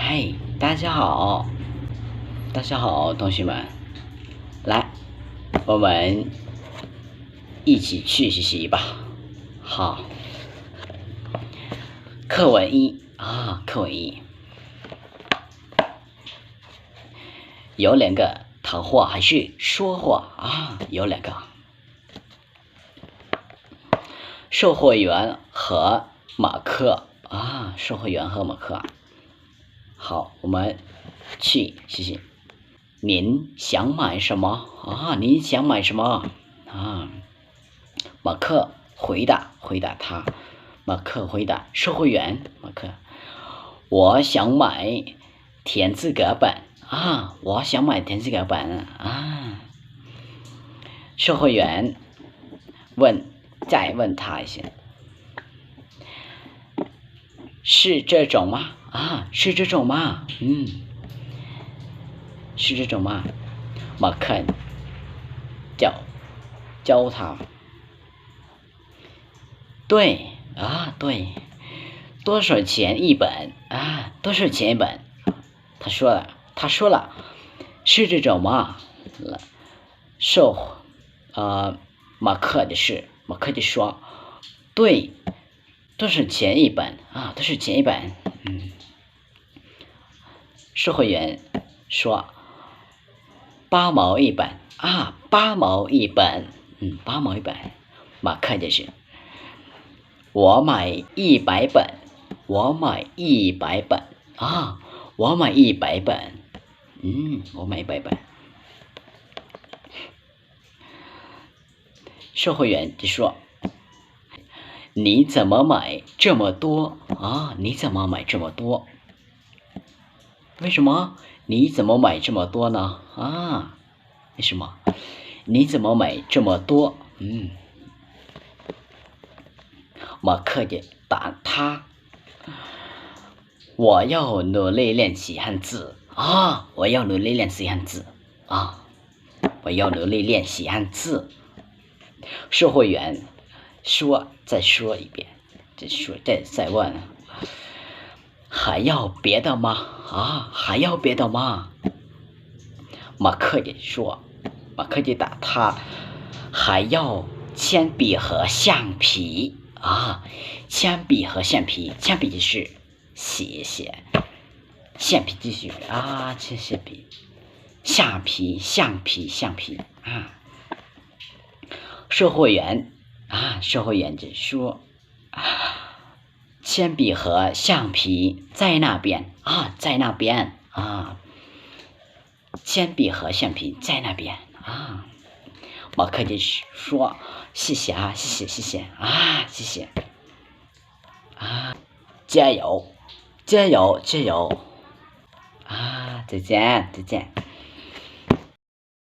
嗨，大家好，大家好，同学们，来，我们一起去学习吧。好，课文一啊，课文一有两个谈话还是说话啊？有两个，售货员和马克啊，售货员和马克。好，我们去谢谢。您想买什么啊？您想买什么啊？马克回答他。马克回答售货员，马克，我想买田字格本啊，我想买田字格本啊。售货员再问他一下，是这种吗？啊，是这种吗？是这种吗？马克教他，对啊，对，多少钱一本啊？多少钱一本？他说了，是这种吗？马克就说，对，多少钱一本啊？多少钱一本？售货员说8毛一本啊，8毛一本，8毛一本。马克就是我买100本，我买100本啊，我买100本，我买100本。售货员就说：“你怎么买这么多啊？你怎么买这么多？为什么？你怎么买这么多呢？啊，为什么？你怎么买这么多？”马克就答他：“我要努力练习汉字啊！我要努力练习汉字啊！我要努力练习汉字。”售货员再说一遍，再问，还要别的吗？啊，还要别的吗？马克就答他，还要铅笔和橡皮啊，铅笔和橡皮，铅笔就是写，橡皮就是啊，铅笔，橡皮啊。售货员就说，铅笔和橡皮在那边啊，在那边啊，铅笔和橡皮在那边啊。马克就说谢谢啊，谢谢啊，谢谢啊，加油啊，再见。